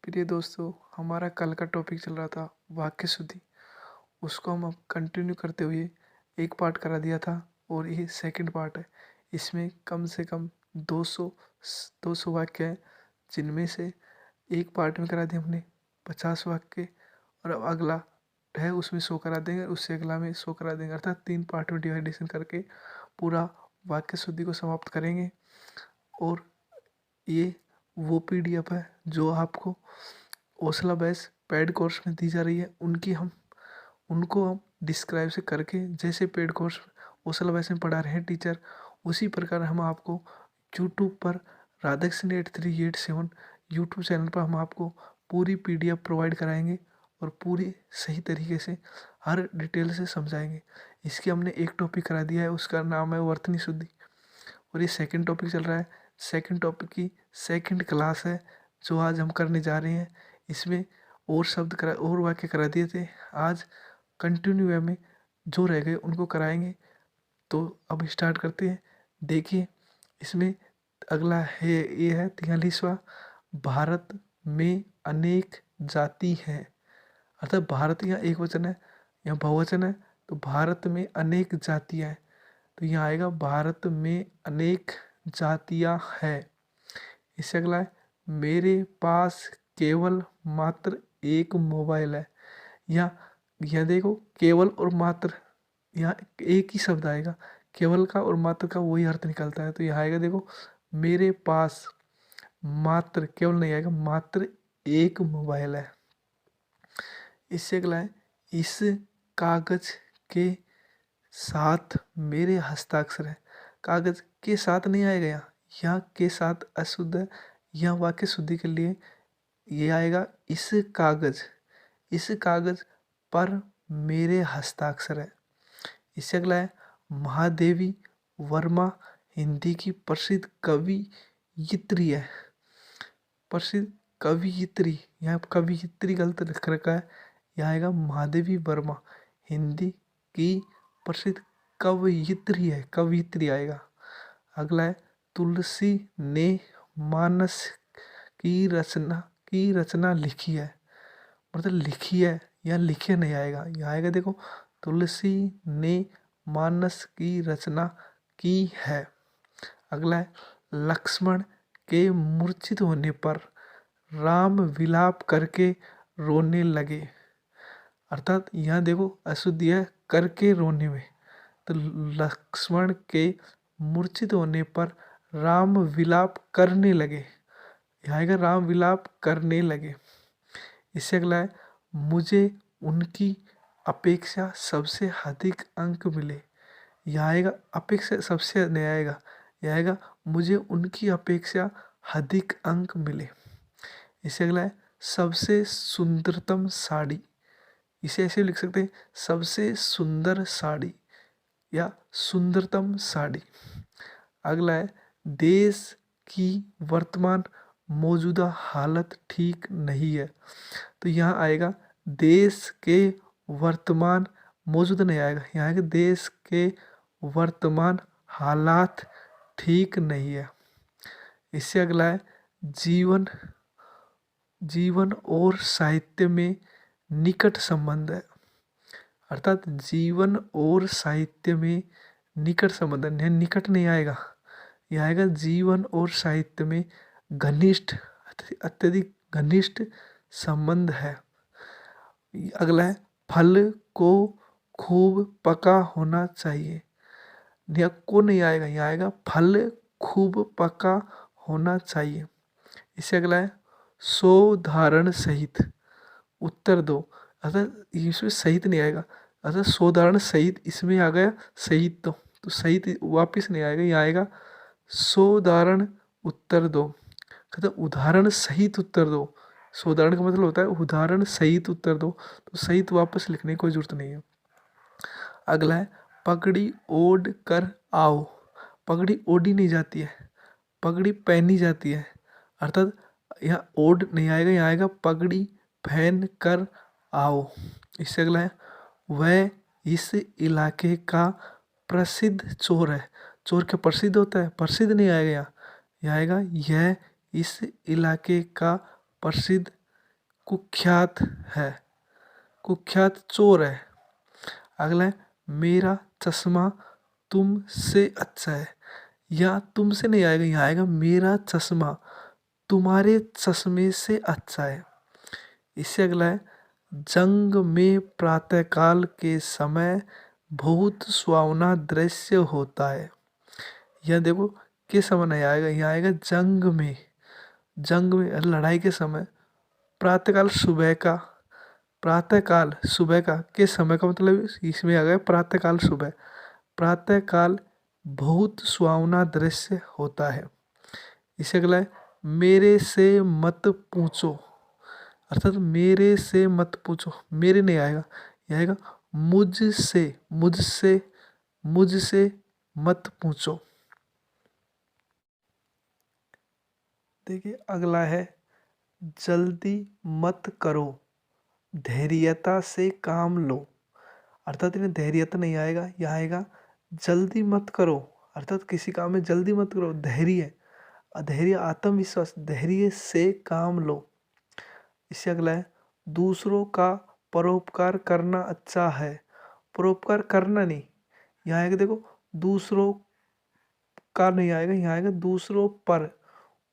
प्रिय दोस्तों, हमारा कल का टॉपिक चल रहा था वाक्य शुद्धि। उसको हम अब कंटिन्यू करते हुए एक पार्ट करा दिया था और ये सेकंड पार्ट है। इसमें कम से कम 200 वाक्य हैं, जिनमें से एक पार्ट में करा दिए हमने 50 वाक्य और अब अगला है उसमें 100 करा देंगे, उससे अगला में 100 करा देंगे, अर्थात 3 पार्ट में डिवाइडेशन करके पूरा वाक्य शुद्धि को समाप्त करेंगे। और ये वो पीडीएफ है जो आपको हौसला बैच पेड कोर्स में दी जा रही है। उनको हम डिस्क्राइब से करके जैसे पेड कोर्स हौसला बैच में पढ़ा रहे हैं टीचर, उसी प्रकार हम आपको यूट्यूब पर राधाकृष्ण 8387 यूट्यूब चैनल पर हम आपको पूरी पीडीएफ प्रोवाइड कराएंगे और पूरी सही तरीके से हर डिटेल से समझाएंगे। इसकी हमने एक टॉपिक करा दिया है, उसका नाम है वर्तनी शुद्धि, और ये सेकंड टॉपिक चल रहा है। सेकंड टॉपिक की सेकंड क्लास है जो आज हम करने जा रहे हैं। इसमें और और वाक्य करा दिए थे, आज कंटिन्यू वे में जो रह गए उनको कराएंगे। तो अब स्टार्ट करते हैं। देखिए, इसमें अगला है, ये है 43वां। भारत में अनेक जाति हैं, अर्थात भारत यहाँ एक वचन है, यहाँ बहुवचन है, तो भारत में अनेक जातियाँ हैं। तो यहाँ आएगा भारत में अनेक जातियाँ हैं। इससे अगला है मेरे पास केवल मात्र एक मोबाइल है। यहाँ देखो, केवल और मात्र, यहाँ एक ही शब्द आएगा, केवल का और मात्र का वही अर्थ निकलता है। तो यहाँ आएगा, देखो, मेरे पास मात्र, केवल नहीं आएगा, मात्र एक मोबाइल है। इससे अगला है इस कागज के साथ मेरे हस्ताक्षर है। कागज के साथ नहीं आएगा, यहाँ के साथ अशुद्ध है। यहाँ वाक्य शुद्धि के लिए ये आएगा इस कागज पर मेरे हस्ताक्षर है। इससे अगला है महादेवी वर्मा हिंदी की प्रसिद्ध कवियत्री है। प्रसिद्ध कवियत्री, यहाँ कवियत्री गलत लिख रखा है, यहाँ आएगा महादेवी वर्मा हिंदी की प्रसिद्ध कवियत्री है, कवियत्री आएगा। अगला है तुलसी ने मानस की रचना लिखी है, मतलब लिखी है, यहाँ लिखे नहीं आएगा, यहाँ आएगा, देखो, तुलसी ने मानस की रचना की है। अगला है लक्ष्मण के मूर्छित होने पर राम विलाप करके रोने लगे, अर्थात यहाँ देखो अशुद्धि है करके रोने में, तो लक्ष्मण के मूर्छित होने पर राम विलाप करने लगे, यहाँ आएगा राम विलाप करने लगे। इससे अगला है मुझे उनकी अपेक्षा सबसे अधिक अंक मिले, यहाँ आएगा अपेक्षा सबसे नहीं आएगा, यहाँ आएगा मुझे उनकी अपेक्षा अधिक अंक मिले। इससे अगला है सबसे सुंदरतम साड़ी, इसे ऐसे लिख सकते हैं सबसे सुंदर साड़ी या सुंदरतम साड़ी। अगला है देश की वर्तमान मौजूदा हालत ठीक नहीं है, तो यहाँ आएगा देश के वर्तमान, मौजूदा नहीं आएगा, यहाँ आएगा देश के वर्तमान हालात ठीक नहीं है। इससे अगला है जीवन और साहित्य में निकट संबंध है, अर्थात जीवन और साहित्य में निकट संबंध है, निकट नहीं आएगा, यह आएगा जीवन और साहित्य में घनिष्ठ, अत्यधिक घनिष्ठ संबंध है। अगला है फल को खूब पका होना चाहिए, यह को नहीं आएगा, यहाँ आएगा फल खूब पका होना चाहिए। इससे अगला है सोधारण सहित उत्तर दो, अर्थात इसमें सहित नहीं आएगा, अर्थात सोधारण सहित इसमें आ गया सहित, तो सहित वापस नहीं आएगा, यहाँ आएगा सोधारण उत्तर दो, कहते उदाहरण सहित उत्तर दो। सोधारण का मतलब होता है उदाहरण सहित उत्तर दो, तो सहित वापस लिखने की कोई जरूरत नहीं है। अगला है पगड़ी ओढ़ कर आओ, पगड़ी ओढ़ी नहीं जाती है, पगड़ी पहनी जाती है, अर्थात यहाँ ओढ़ नहीं आएगा, यहाँ आएगा पगड़ी पहन कर आओ। इससे अगला है वह इस इलाके का प्रसिद्ध चोर है, चोर क्या प्रसिद्ध होता है, प्रसिद्ध नहीं आएगा, यहाँ आएगा यह इस इलाके का प्रसिद्ध कुख्यात है, कुख्यात चोर है। अगला है मेरा चश्मा तुमसे अच्छा है। या तुमसे नहीं आएगा, यहाँ आएगा मेरा चश्मा तुम्हारे चश्मे से अच्छा है। इससे अगला है जंग में प्रातःकाल के समय बहुत सुहावना दृश्य होता है। यह देखो किस समय नहीं आएगा, यहाँ आएगा जंग में। जंग में लड़ाई के समय, प्रातःकाल सुबह का, प्रातःकाल सुबह का, किस समय का मतलब इसमें आ गया प्रातःकाल सुबह। प्रातःकाल बहुत सुहावना दृश्य होता है। इसे अगला है मेरे से मत पूछो, अर्थात मेरे से मत पूछो, मेरे नहीं आएगा, यह आएगा मुझसे, मुझसे, मुझसे मत पूछो। देखिए अगला है जल्दी मत करो, धैर्यता से काम लो। अर्थात इन्हें धैर्यता नहीं आएगा, यह आएगा जल्दी मत करो, अर्थात किसी काम में जल्दी मत करो। धैर्य, अधैर्य आत्मविश्वास, धैर्य से काम लो। इससे अगला है दूसरों का परोपकार करना अच्छा है। परोपकार करना नहीं, यहाँ आएगा देखो दूसरों का नहीं आएगा, यहाँ आएगा दूसरों पर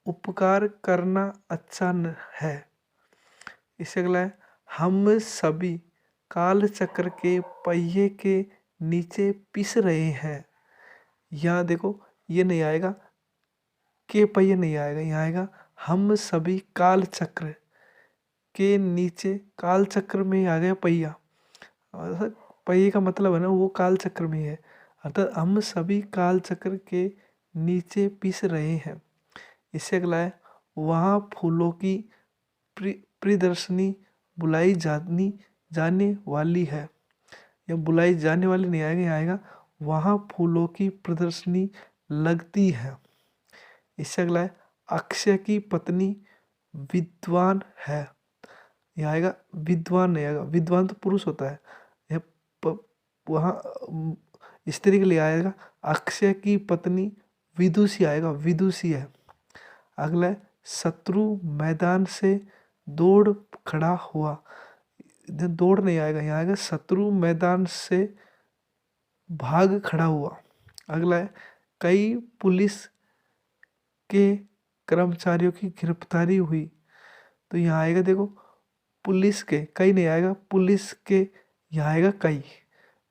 उपकार करना अच्छा है। इससे अगला है हम सभी काल चक्र के पहिए के नीचे पिस रहे हैं। यहाँ देखो ये नहीं आएगा, के पहिए नहीं आएगा, यहाँ आएगा हम सभी काल चक्र के नीचे, काल चक्र में आ गया पहिया, पहिए का मतलब है ना वो काल चक्र में है, अर्थात हम सभी काल चक्र के नीचे पिस रहे हैं। इससे अगला है वहाँ फूलों की प्रदर्शनी बुलाई जाने वाली है। या बुलाई जाने वाली नहीं आएगा, यहाँ आएगा वहाँ फूलों की प्रदर्शनी लगती है। इससे अगला है अक्षय की पत्नी विद्वान है। यहाँ आएगा विद्वान नहीं आएगा, विद्वान तो पुरुष होता है, यह वहाँ स्त्री के लिए आएगा अक्षय की पत्नी विदुषी आएगा, विदुषी है। अगला है शत्रु मैदान से दौड़ खड़ा हुआ, दौड़ नहीं आएगा, यहाँ आएगा शत्रु मैदान से भाग खड़ा हुआ। अगला है कई पुलिस के कर्मचारियों की गिरफ्तारी हुई, तो यहाँ आएगा देखो पुलिस के, कई नहीं आएगा, पुलिस के, यहाँ आएगा कई,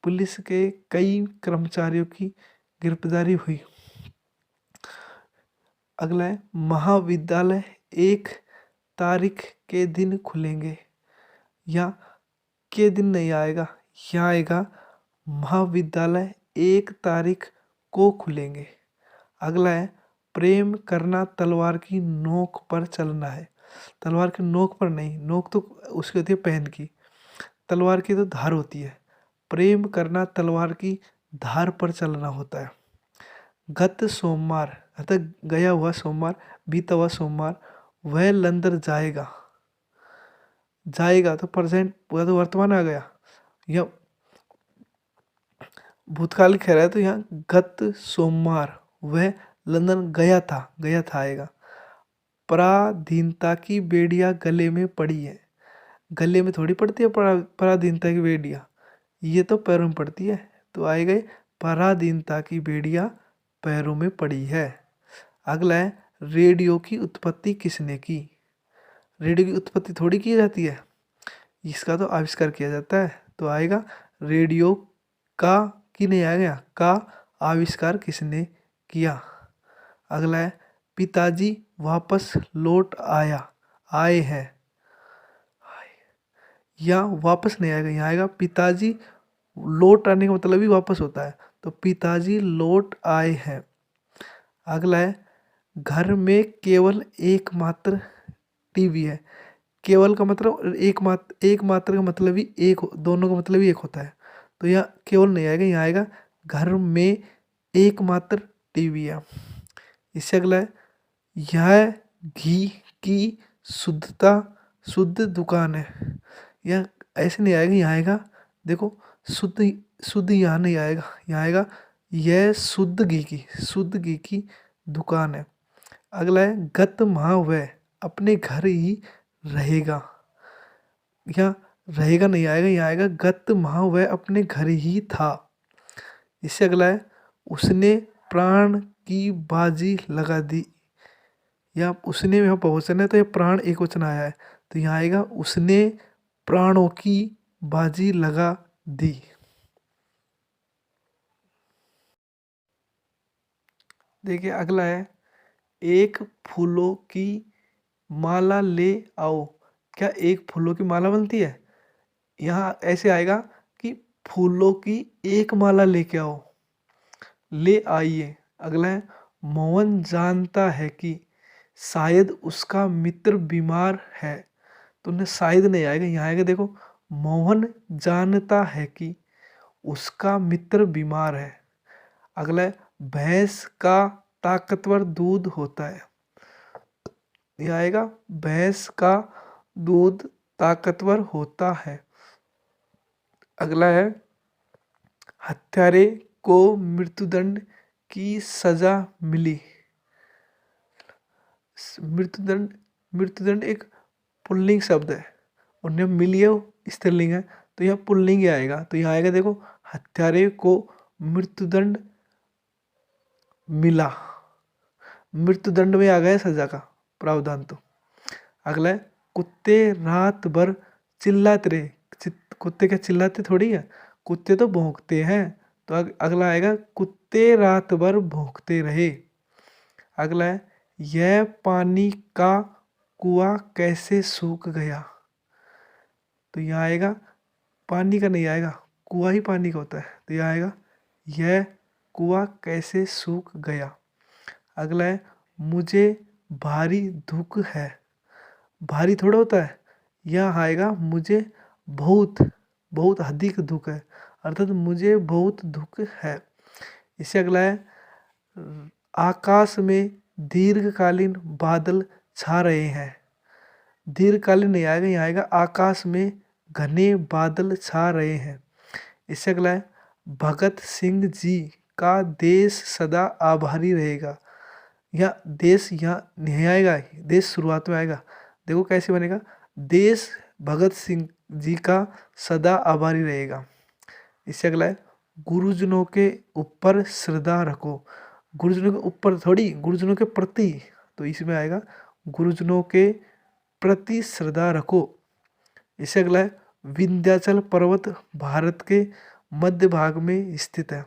पुलिस के कई कर्मचारियों की गिरफ्तारी हुई। अगला है महाविद्यालय 1 तारीख के दिन खुलेंगे। या के दिन नहीं आएगा, यहाँ आएगा महाविद्यालय 1 तारीख को खुलेंगे। अगला है प्रेम करना तलवार की नोक पर चलना है। तलवार की नोक पर नहीं, नोक तो उसकी होती है पेन की, तलवार की तो धार होती है। प्रेम करना तलवार की धार पर चलना होता है। गत सोमवार, अर्थात गया हुआ सोमवार, बीता हुआ सोमवार, वह लंदन जाएगा। जाएगा तो प्रेजेंट पूरा तो वर्तमान आ गया, या भूतकाल कह रहा है, तो यहाँ गत सोमवार वह लंदन गया था, गया था आएगा। पराधीनता की बेड़ियां गले में पड़ी है। गले में थोड़ी पड़ती है पराधीनता की बेड़ियां, ये तो पैरों में पड़ती है, तो आएगा पराधीनता की बेड़ियां पैरों में पड़ी है। अगला है रेडियो की उत्पत्ति किसने की। रेडियो की उत्पत्ति थोड़ी की जाती है, इसका तो आविष्कार किया जाता है, तो आएगा रेडियो का, की नहीं आएगा, का आविष्कार किसने किया। अगला है पिताजी वापस लौट आए हैं। या वापस नहीं आएगा, यहाँ आएगा पिताजी, लौट आने का मतलब ही वापस होता है, तो पिताजी लौट आए हैं। अगला है घर में केवल एकमात्र टीवी है। केवल का मतलब एकमात्र का मतलब ही एक, दोनों का मतलब ही एक होता है, तो यहाँ केवल नहीं आएगा, यहाँ आएगा घर में एकमात्र टीवी है। इससे अगला है यह घी की शुद्ध दुकान है। यह ऐसे नहीं आएगा, यहाँ आएगा देखो शुद्ध यहाँ नहीं आएगा, यहाँ आएगा यह शुद्ध घी की दुकान है। अगला है गत माह वह अपने घर ही रहेगा। यहाँ रहेगा नहीं आएगा, यहाँ आएगा गत माह वह अपने घर ही था। इससे अगला है उसने प्राण की बाजी लगा दी। या उसने यहाँ बहुवचन है तो ये प्राण एक वचन आया है, तो यहाँ आएगा उसने प्राणों की बाजी लगा दी। देखिए अगला है एक फूलों की माला ले आओ। क्या एक फूलों की माला बनती है? यहाँ ऐसे आएगा कि फूलों की एक माला लेके आओ, ले आइए। अगला है मोहन जानता है कि शायद उसका मित्र बीमार है। तो उन्हें शायद नहीं आएगा, यहाँ आएगा देखो मोहन जानता है कि उसका मित्र बीमार है। अगला है भैंस का ताकतवर दूध होता है। यह आएगा भैंस का दूध ताकतवर होता है। अगला है हत्यारे को मृत्युदंड की सजा मिली। मृत्युदंड मृत्युदंड एक पुल्लिंग शब्द है और जब मिली है वो स्त्रीलिंग है, तो यह पुल्लिंग ही आएगा। तो यहाँ आएगा देखो हत्यारे को मृत्युदंड मिला, मृत्युदंड में आ गया सजा का प्रावधान। तो अगला है कुत्ते रात भर चिल्लाते रहे। कुत्ते क्या चिल्लाते थोड़ी है, कुत्ते तो भौंकते हैं। तो अगला आएगा कुत्ते रात भर भौंकते रहे। अगला है यह पानी का कुआं कैसे सूख गया। तो यहाँ आएगा पानी का नहीं आएगा, कुआं ही पानी का होता है। तो यहाँ आएगा यह कुआं कैसे सूख गया। अगला है मुझे भारी दुख है। भारी थोड़ा होता है, यहाँ आएगा मुझे बहुत बहुत अधिक दुख है, अर्थात मुझे बहुत दुख है। इससे अगला है आकाश में दीर्घकालीन बादल छा रहे हैं। दीर्घकालीन नहीं आएगा, यहाँ आएगा आकाश में घने बादल छा रहे हैं। इससे अगला है भगत सिंह जी का देश सदा आभारी रहेगा। या देश यहाँ नहीं आएगा, देश शुरुआत में आएगा। देखो कैसे बनेगा, देश भगत सिंह जी का सदा आभारी रहेगा। इससे अगला है गुरुजनों के ऊपर श्रद्धा रखो। गुरुजनों के ऊपर थोड़ी, गुरुजनों के प्रति, तो इसमें आएगा गुरुजनों के प्रति श्रद्धा रखो। इससे अगला है विंध्याचल पर्वत भारत के मध्य भाग में स्थित है।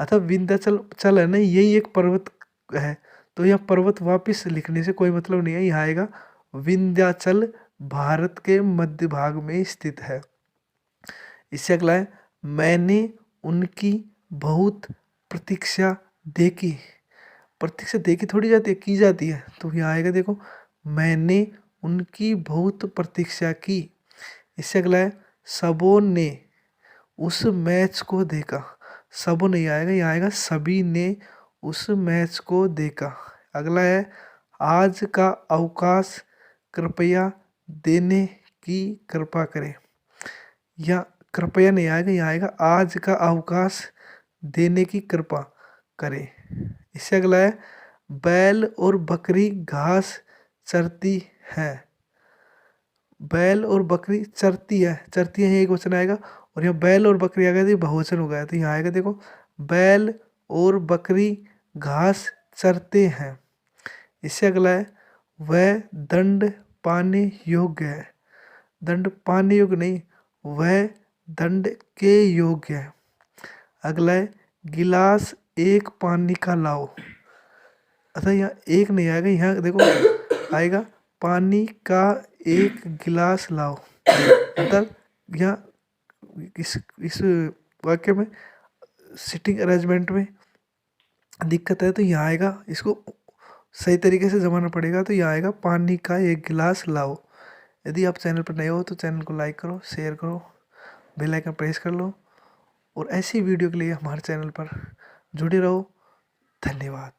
अतः विंध्याचल चल है ना, यही एक पर्वत है। तो यह पर्वत वापिस लिखने से कोई मतलब नहीं है, यहाँ आएगा विंध्याचल भारत के मध्य भाग में स्थित है। इससे अगला है मैंने उनकी बहुत प्रतीक्षा देखी। प्रतीक्षा देखी थोड़ी जाती है, की जाती है। तो यहाँ आएगा देखो मैंने उनकी बहुत प्रतीक्षा की। इससे अगला है सबों ने उस मैच को देखा। सबों नहीं आएगा, यहाँ आएगा सभी ने उस मैच को देखा। अगला है आज का अवकाश कृपया देने की कृपा करें। या कृपया नहीं आएगा, यहाँ आएगा आज का अवकाश देने की कृपा करें। इससे अगला है बैल और बकरी घास चरती है। बैल और बकरी चरती है, चरती है एक वचन आएगा, और यहाँ बैल और बकरी आ गया तो बहुवचन हो गया। तो यहाँ आएगा देखो बैल और बकरी घास चरते हैं। इससे अगला है वह दंड पाने योग्य है। दंड पाने योग्य नहीं, वह दंड के योग्य है। अगला है गिलास एक पानी का लाओ। अच्छा यहाँ एक नहीं आएगा, यहाँ देखो आएगा पानी का एक गिलास लाओ। अर्थात यहाँ इस वाक्य में सिटिंग अरेंजमेंट में दिक्कत है, तो यहाँ आएगा इसको सही तरीके से जमाना पड़ेगा। तो यहाँ आएगा पानी का एक गिलास लाओ। यदि आप चैनल पर नए हो तो चैनल को लाइक करो, शेयर करो, बेल आइकन प्रेस कर लो, और ऐसी वीडियो के लिए हमारे चैनल पर जुड़े रहो। धन्यवाद।